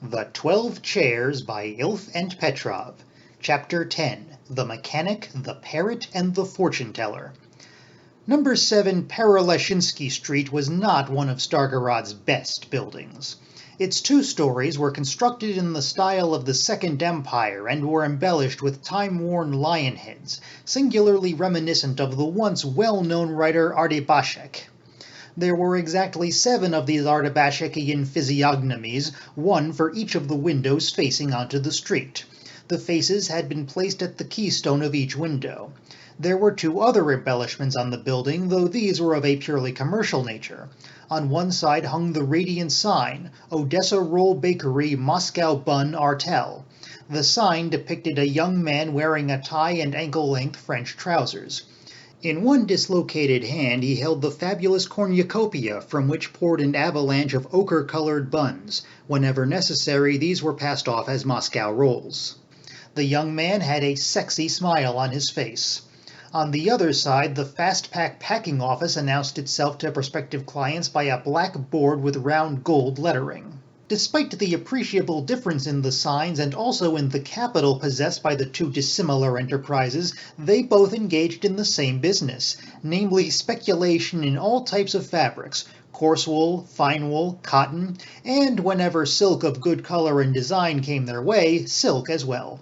The 12 Chairs by Ilf and Petrov. Chapter 10. The Mechanic, the Parrot, and the Fortune Teller. Number 7 Perelashinsky Street was not one of Stargorod's best buildings. Its 2 stories were constructed in the style of the Second Empire and were embellished with time-worn lion heads, singularly reminiscent of the once well-known writer Ardebashek. There were exactly 7 of these Ardebashekian physiognomies, one for each of the windows facing onto the street. The faces had been placed at the keystone of each window. There were 2 other embellishments on the building, though these were of a purely commercial nature. On one side hung the radiant sign, Odessa Roll Bakery Moscow Bun Artel. The sign depicted a young man wearing a tie and ankle-length French trousers. In one dislocated hand he held the fabulous cornucopia from which poured an avalanche of ochre-colored buns. Whenever necessary, these were passed off as Moscow rolls. The young man had a sexy smile on his face. On the other side, the Fastpack packing office announced itself to prospective clients by a black board with round gold lettering. Despite the appreciable difference in the signs and also in the capital possessed by the 2 dissimilar enterprises, they both engaged in the same business, namely speculation in all types of fabrics, coarse wool, fine wool, cotton, and whenever silk of good color and design came their way, silk as well.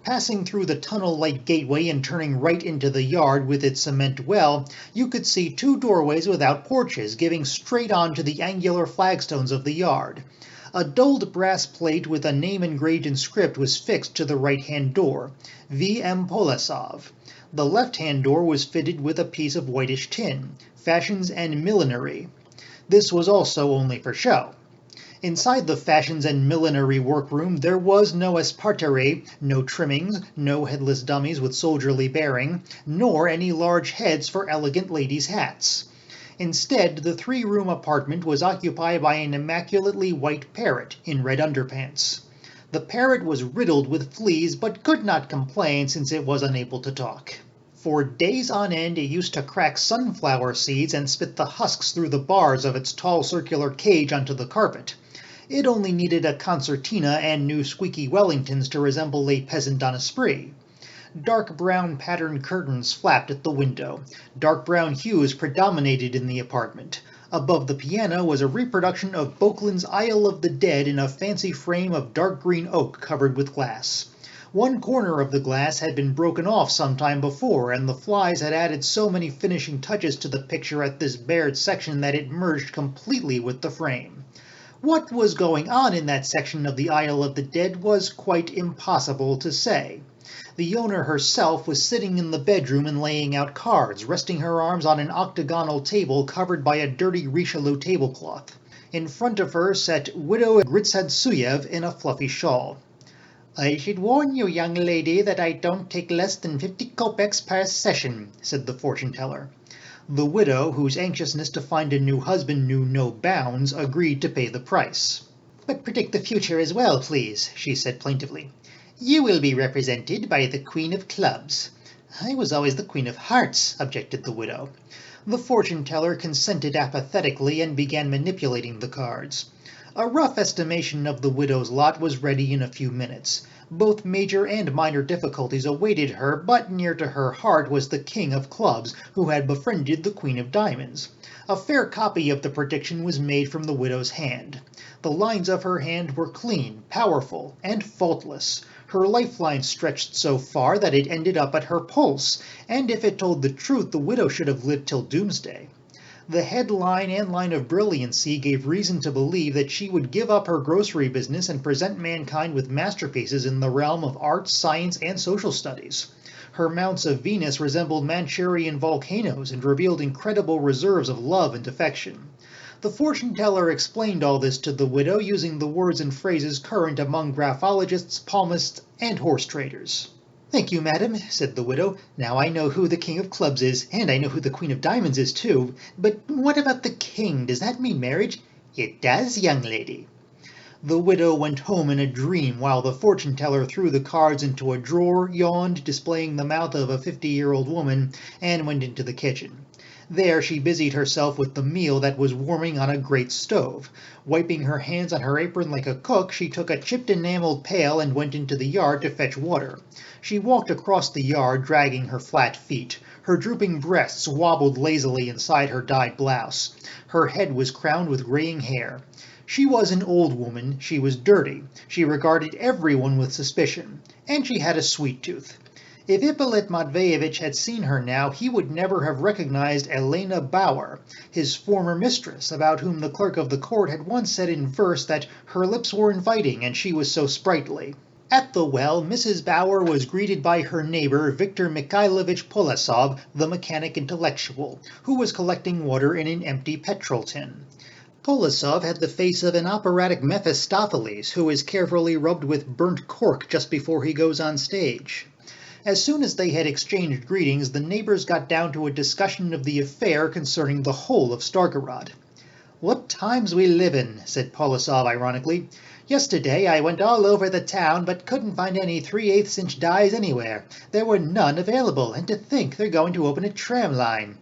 Passing through the tunnel-like gateway and turning right into the yard with its cement well, you could see 2 doorways without porches, giving straight on to the angular flagstones of the yard. A dulled brass plate with a name engraved in script was fixed to the right-hand door, V. M. Polasov. The left-hand door was fitted with a piece of whitish tin, Fashions and Millinery. This was also only for show. Inside the Fashions and Millinery workroom there was no espartere, no trimmings, no headless dummies with soldierly bearing, nor any large heads for elegant ladies' hats. Instead, the 3-room apartment was occupied by an immaculately white parrot in red underpants. The parrot was riddled with fleas but could not complain since it was unable to talk. For days on end it used to crack sunflower seeds and spit the husks through the bars of its tall circular cage onto the carpet. It only needed a concertina and new squeaky Wellingtons to resemble a peasant on a spree. Dark brown patterned curtains flapped at the window. Dark brown hues predominated in the apartment. Above the piano was a reproduction of Boeklin's Isle of the Dead in a fancy frame of dark green oak covered with glass. One corner of the glass had been broken off some time before, and the flies had added so many finishing touches to the picture at this bared section that it merged completely with the frame. What was going on in that section of the Isle of the Dead was quite impossible to say. The owner herself was sitting in the bedroom and laying out cards, resting her arms on an octagonal table covered by a dirty Richelieu tablecloth. In front of her sat Widow Gritsadzsuyev in a fluffy shawl. "I should warn you, young lady, that I don't take less than 50 kopecks per session," said the fortune-teller. The widow, whose anxiousness to find a new husband knew no bounds, agreed to pay the price. "But predict the future as well, please," she said plaintively. "You will be represented by the Queen of Clubs." "I was always the Queen of Hearts," objected the widow. The fortune-teller consented apathetically and began manipulating the cards. A rough estimation of the widow's lot was ready in a few minutes. Both major and minor difficulties awaited her, but near to her heart was the King of Clubs, who had befriended the Queen of Diamonds. A fair copy of the prediction was made from the widow's hand. The lines of her hand were clean, powerful, and faultless. Her lifeline stretched so far that it ended up at her pulse, and if it told the truth, the widow should have lived till doomsday. The headline and line of brilliancy gave reason to believe that she would give up her grocery business and present mankind with masterpieces in the realm of art, science, and social studies. Her Mounts of Venus resembled Manchurian volcanoes and revealed incredible reserves of love and affection. The fortune-teller explained all this to the widow using the words and phrases current among graphologists, palmists, and horse traders. "Thank you, madam," said the widow. "Now I know who the King of Clubs is, and I know who the Queen of Diamonds is, too. But what about the king? Does that mean marriage?" "It does, young lady." The widow went home in a dream while the fortune-teller threw the cards into a drawer, yawned, displaying the mouth of a 50-year-old woman, and went into the kitchen. There she busied herself with the meal that was warming on a great stove. Wiping her hands on her apron like a cook, she took a chipped enameled pail and went into the yard to fetch water. She walked across the yard, dragging her flat feet. Her drooping breasts wobbled lazily inside her dyed blouse. Her head was crowned with graying hair. She was an old woman, she was dirty, she regarded everyone with suspicion, and she had a sweet tooth. If Ippolit Matveyevitch had seen her now, he would never have recognized Elena Bauer, his former mistress, about whom the clerk of the court had once said in verse that her lips were inviting and she was so sprightly. At the well, Mrs. Bauer was greeted by her neighbor, Viktor Mikhailovich Polosov, the mechanic intellectual, who was collecting water in an empty petrol tin. Polosov had the face of an operatic Mephistopheles who is carefully rubbed with burnt cork just before he goes on stage. As soon as they had exchanged greetings, the neighbors got down to a discussion of the affair concerning the whole of Stargorod. "What times we live in," said Polosov ironically. "Yesterday I went all over the town, but couldn't find any 3/8-inch dies anywhere. There were none available, and to think they're going to open a tram line."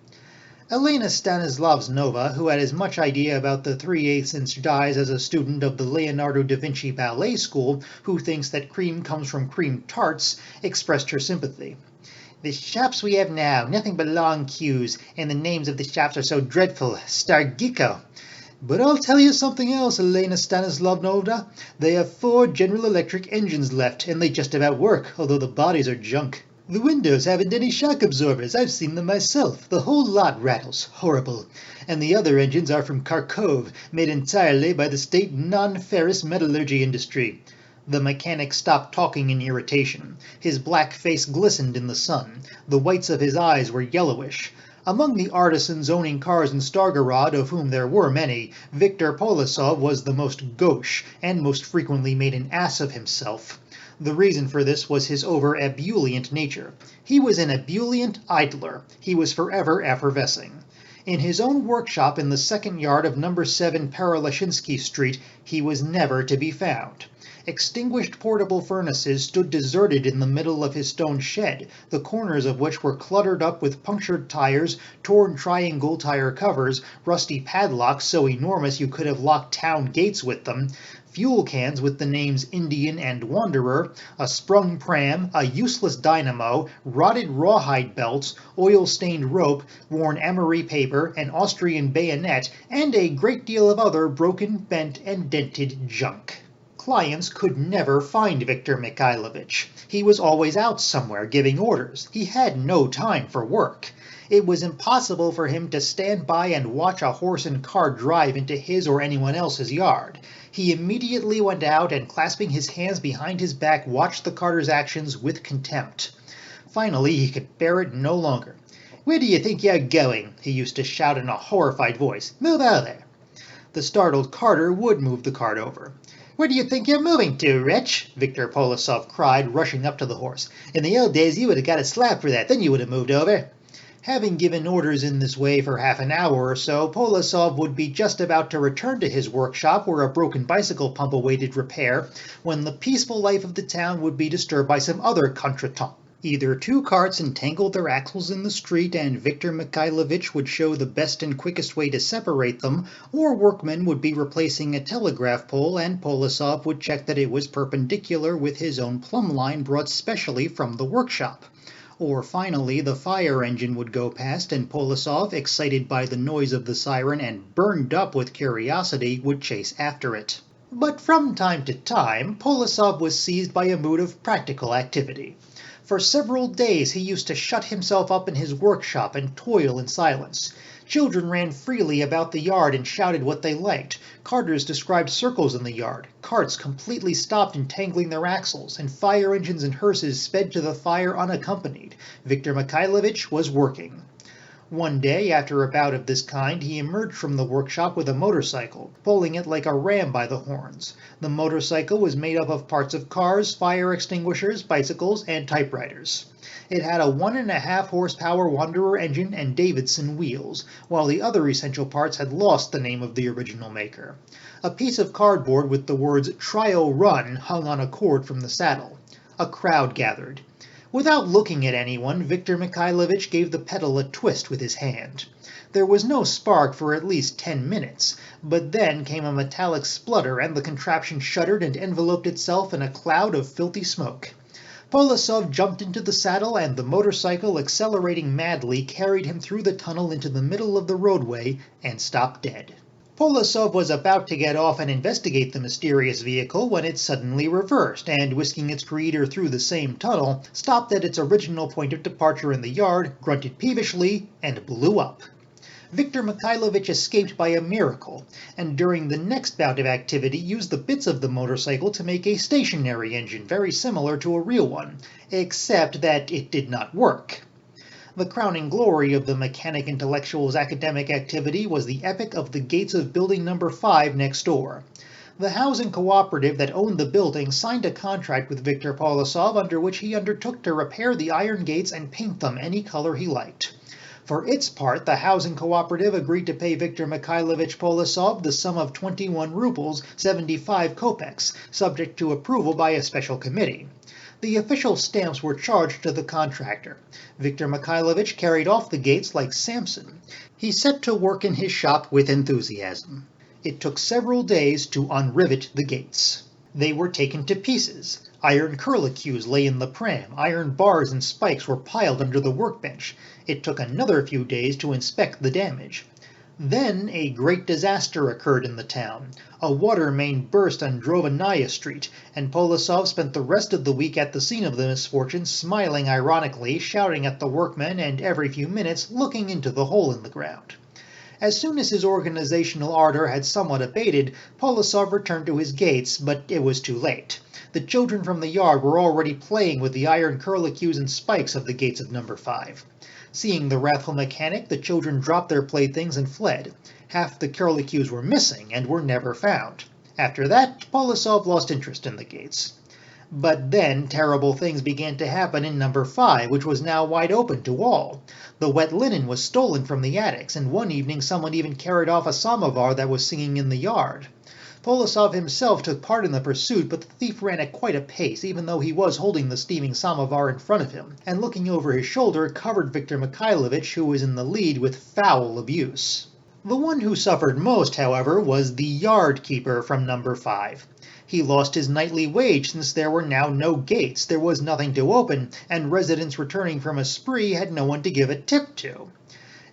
Elena Stanislavsnova, who had as much idea about the 3/8-inch dies as a student of the Leonardo da Vinci Ballet School who thinks that cream comes from cream tarts, expressed her sympathy. "The shops we have now, nothing but long queues, and the names of the shops are so dreadful. Stargico. But I'll tell you something else, Elena Stanislavnovna. They have 4 General Electric engines left, and they just about work, although the bodies are junk. The windows haven't any shock absorbers. I've seen them myself. The whole lot rattles. Horrible. And the other engines are from Kharkov, made entirely by the state non-ferrous metallurgy industry." The mechanic stopped talking in irritation. His black face glistened in the sun. The whites of his eyes were yellowish. Among the artisans owning cars in Stargorod, of whom there were many, Viktor Polosov was the most gauche, and most frequently made an ass of himself. The reason for this was his over-ebullient nature. He was an ebullient idler. He was forever effervescing. In his own workshop in the second yard of No. 7 Pereleshinsky Street, he was never to be found. Extinguished portable furnaces stood deserted in the middle of his stone shed, the corners of which were cluttered up with punctured tires, torn triangle tire covers, rusty padlocks so enormous you could have locked town gates with them, fuel cans with the names Indian and Wanderer, a sprung pram, a useless dynamo, rotted rawhide belts, oil-stained rope, worn emery paper, an Austrian bayonet, and a great deal of other broken, bent, and dented junk. Clients could never find Viktor Mikhailovich. He was always out somewhere giving orders. He had no time for work. It was impossible for him to stand by and watch a horse and cart drive into his or anyone else's yard. He immediately went out and, clasping his hands behind his back, watched the carter's actions with contempt. Finally, he could bear it no longer. "Where do you think you're going?" he used to shout in a horrified voice. "Move over." The startled carter would move the cart over. "Where do you think you're moving to, wretch?" Viktor Polosov cried, rushing up to the horse. "In the old days you would have got a slap for that, then you would have moved over." Having given orders in this way for half an hour or so, Polosov would be just about to return to his workshop where a broken bicycle pump awaited repair, when the peaceful life of the town would be disturbed by some other contretemps. Either 2 carts entangled their axles in the street and Viktor Mikhailovich would show the best and quickest way to separate them, or workmen would be replacing a telegraph pole and Polosov would check that it was perpendicular with his own plumb line brought specially from the workshop. Or finally the fire engine would go past and Polosov, excited by the noise of the siren and burned up with curiosity, would chase after it. But from time to time, Polosov was seized by a mood of practical activity. For several days he used to shut himself up in his workshop and toil in silence. Children ran freely about the yard and shouted what they liked. Carters described circles in the yard. Carts completely stopped entangling their axles, and fire engines and hearses sped to the fire unaccompanied. Viktor Mikhailovich was working. One day, after a bout of this kind, he emerged from the workshop with a motorcycle, pulling it like a ram by the horns. The motorcycle was made up of parts of cars, fire extinguishers, bicycles, and typewriters. It had a 1.5 horsepower Wanderer engine and Davidson wheels, while the other essential parts had lost the name of the original maker. A piece of cardboard with the words "Trio Run" hung on a cord from the saddle. A crowd gathered. Without looking at anyone, Viktor Mikhailovich gave the pedal a twist with his hand. There was no spark for at least 10 minutes, but then came a metallic splutter and the contraption shuddered and enveloped itself in a cloud of filthy smoke. Polosov jumped into the saddle and the motorcycle, accelerating madly, carried him through the tunnel into the middle of the roadway and stopped dead. Polosov was about to get off and investigate the mysterious vehicle when it suddenly reversed and, whisking its creator through the same tunnel, stopped at its original point of departure in the yard, grunted peevishly, and blew up. Viktor Mikhailovich escaped by a miracle, and during the next bout of activity used the bits of the motorcycle to make a stationary engine very similar to a real one, except that it did not work. The crowning glory of the mechanic intellectual's academic activity was the epic of the gates of building number 5 next door. The housing cooperative that owned the building signed a contract with Viktor Polosov under which he undertook to repair the iron gates and paint them any color he liked. For its part, the housing cooperative agreed to pay Viktor Mikhailovich Polosov the sum of 21 rubles, 75 kopecks, subject to approval by a special committee. The official stamps were charged to the contractor. Viktor Mikhailovich carried off the gates like Samson. He set to work in his shop with enthusiasm. It took several days to unrivet the gates. They were taken to pieces. Iron curlicues lay in the pram. Iron bars and spikes were piled under the workbench. It took another few days to inspect the damage. Then a great disaster occurred in the town. A water main burst on Drovanaya Street, and Polosov spent the rest of the week at the scene of the misfortune, smiling ironically, shouting at the workmen, and every few minutes looking into the hole in the ground. As soon as his organizational ardor had somewhat abated, Polosov returned to his gates, but it was too late. The children from the yard were already playing with the iron curlicues and spikes of the gates of number 5. Seeing the wrathful mechanic, the children dropped their playthings and fled. Half the curlicues were missing and were never found. After that, Polosov lost interest in the gates. But then terrible things began to happen in number 5, which was now wide open to all. The wet linen was stolen from the attics, and one evening someone even carried off a samovar that was singing in the yard. Polosov himself took part in the pursuit, but the thief ran at quite a pace, even though he was holding the steaming samovar in front of him, and looking over his shoulder covered Viktor Mikhailovich, who was in the lead, with foul abuse. The one who suffered most, however, was the yard keeper from number 5. He lost his nightly wage since there were now no gates, there was nothing to open, and residents returning from a spree had no one to give a tip to.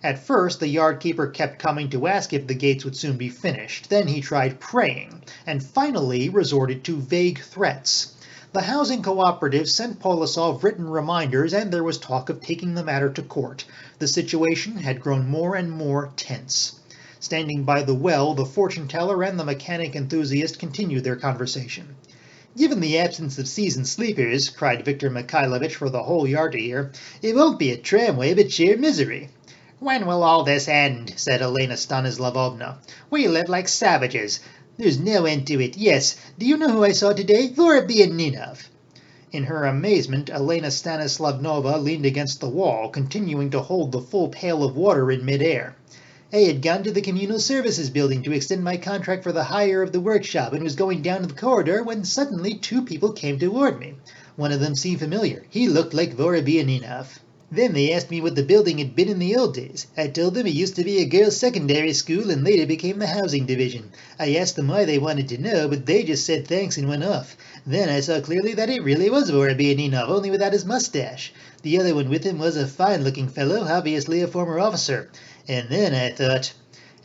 At first, the yard keeper kept coming to ask if the gates would soon be finished. Then he tried praying, and finally resorted to vague threats. The housing cooperative sent Polosov written reminders, and there was talk of taking the matter to court. The situation had grown more and more tense. Standing by the well, the fortune-teller and the mechanic enthusiast continued their conversation. "Given the absence of seasoned sleepers," cried Viktor Mikhailovich for the whole yard to hear, "it won't be a tramway, but sheer misery." "When will all this end?" said Elena Stanislavovna. "We live like savages. There's no end to it. Yes, do you know who I saw today? Vorobianinov." In her amazement, Elena Stanislavovna leaned against the wall, continuing to hold the full pail of water in mid-air. "I had gone to the communal services building to extend my contract for the hire of the workshop and was going down the corridor when suddenly 2 people came toward me. One of them seemed familiar. He looked like Vorobianinov. Then they asked me what the building had been in the old days. I told them it used to be a girls' secondary school and later became the housing division. I asked them why they wanted to know, but they just said thanks and went off. Then I saw clearly that it really was Vorobianinov, only without his mustache. The other one with him was a fine-looking fellow, obviously a former officer. And then I thought..."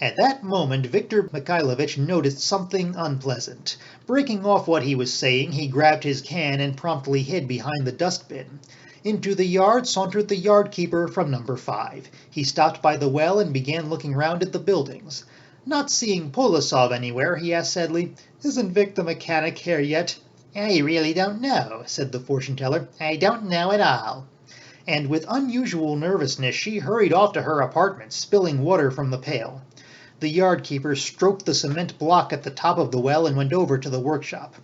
At that moment, Viktor Mikhailovich noticed something unpleasant. Breaking off what he was saying, he grabbed his can and promptly hid behind the dustbin. Into the yard sauntered the yard keeper from number 5. He stopped by the well and began looking round at the buildings. Not seeing Polosov anywhere, he asked sadly, "Isn't Vic the mechanic here yet?" "I really don't know," said the fortune-teller. "I don't know at all." And with unusual nervousness she hurried off to her apartment, spilling water from the pail. The yard keeper stroked the cement block at the top of the well and went over to the workshop.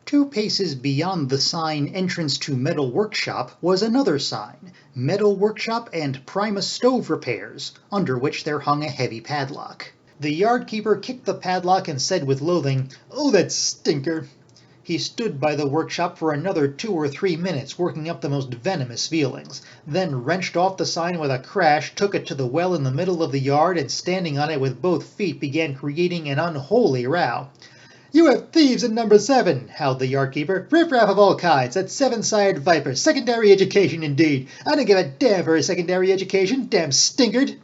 2 paces beyond the sign "Entrance to Metal Workshop" was another sign, "Metal Workshop and Primus Stove Repairs," under which there hung a heavy padlock. The yard keeper kicked the padlock and said with loathing, "Oh, that stinker!" He stood by the workshop for another 2 or 3 minutes, working up the most venomous feelings, then wrenched off the sign with a crash, took it to the well in the middle of the yard, and standing on it with both feet began creating an unholy row. "You have thieves in number 7, howled the yard-keeper. "Riff-raff of all kinds, that 7-sired viper, secondary education indeed. I don't give a damn for his secondary education, damn stinkard."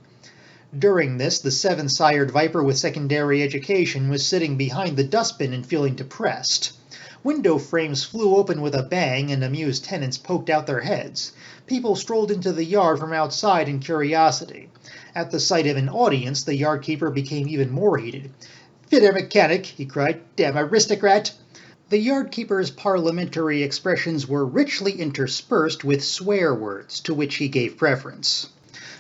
During this, the 7-sired viper with secondary education was sitting behind the dustbin and feeling depressed. Window frames flew open with a bang, and amused tenants poked out their heads. People strolled into the yard from outside in curiosity. At the sight of an audience, the yard-keeper became even more heated. "Fitter mechanic," he cried. "Damn aristocrat!" The yard-keeper's parliamentary expressions were richly interspersed with swear words, to which he gave preference.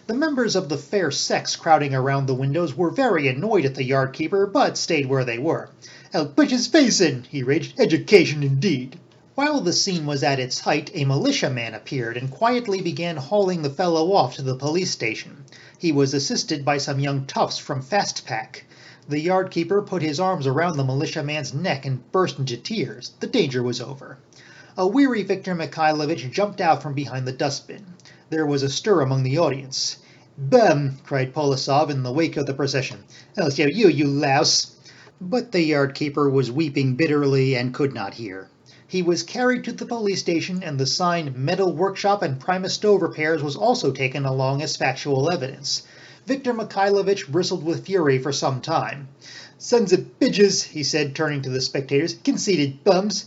The members of the fair sex crowding around the windows were very annoyed at the yard-keeper, but stayed where they were. "I'll push his face in," he raged. "Education indeed!" While the scene was at its height, a militiaman appeared and quietly began hauling the fellow off to the police station. He was assisted by some young toughs from Fastpack. The yard-keeper put his arms around the militiaman's neck and burst into tears. The danger was over. A weary Viktor Mikhailovich jumped out from behind the dustbin. There was a stir among the audience. "Bum!" cried Polosov in the wake of the procession. "I'll show you, you louse!" But the yard-keeper was weeping bitterly and could not hear. He was carried to the police station, and the sign "Metal Workshop and Primus Stove Repairs" was also taken along as factual evidence. Viktor Mikhailovich bristled with fury for some time. "Sons of bitches," he said, turning to the spectators. "Conceited bums."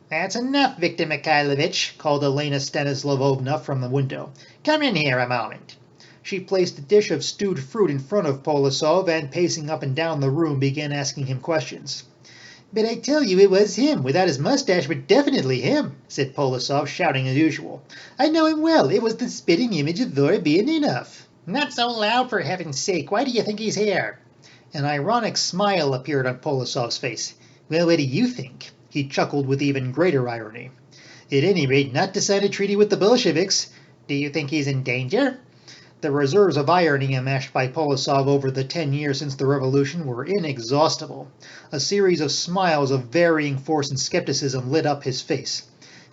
"That's enough, Viktor Mikhailovich," called Elena Stanislavovna from the window. "Come in here a moment." She placed a dish of stewed fruit in front of Polosov and, pacing up and down the room, began asking him questions. "But I tell you it was him, without his mustache, but definitely him," said Polosov, shouting as usual. "I know him well. It was the spitting image of Vorobianinov." "Not so loud, for heaven's sake. Why do you think he's here?" An ironic smile appeared on Polosov's face. "Well, what do you think?" He chuckled with even greater irony. "At any rate, not to sign a treaty with the Bolsheviks." "Do you think he's in danger?" The reserves of irony amassed by Polosov over the 10 years since the revolution were inexhaustible. A series of smiles of varying force and skepticism lit up his face.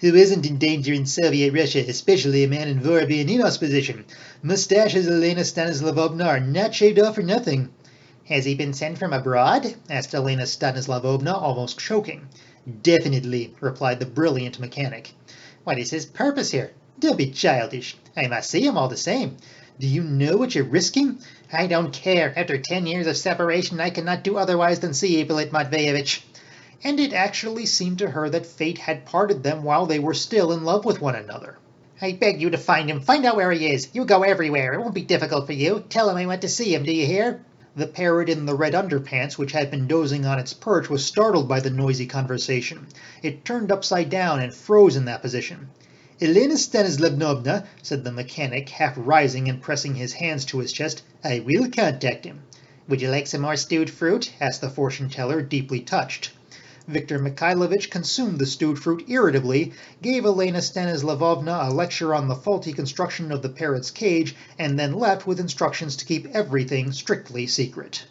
"Who isn't in danger in Soviet Russia, especially a man in Vorobianinov's position? Mustaches, Elena Stanislavovna, are not shaved off for nothing." "Has he been sent from abroad?" asked Elena Stanislavovna, almost choking. "Definitely," replied the brilliant mechanic. "What is his purpose here?" "Don't be childish. I must see him all the same." "Do you know what you're risking?" "I don't care. After 10 years of separation, I cannot do otherwise than see Ippolit Matveyevitch." And it actually seemed to her that fate had parted them while they were still in love with one another. "I beg you to find him. Find out where he is. You go everywhere. It won't be difficult for you. Tell him I want to see him, do you hear?" The parrot in the red underpants, which had been dozing on its perch, was startled by the noisy conversation. It turned upside down and froze in that position. "Elena Stanislavovna," said the mechanic, half rising and pressing his hands to his chest, "I will contact him." "Would you like some more stewed fruit?" asked the fortune-teller, deeply touched. Viktor Mikhailovich consumed the stewed fruit irritably, gave Elena Stanislavovna a lecture on the faulty construction of the parrot's cage, and then left with instructions to keep everything strictly secret.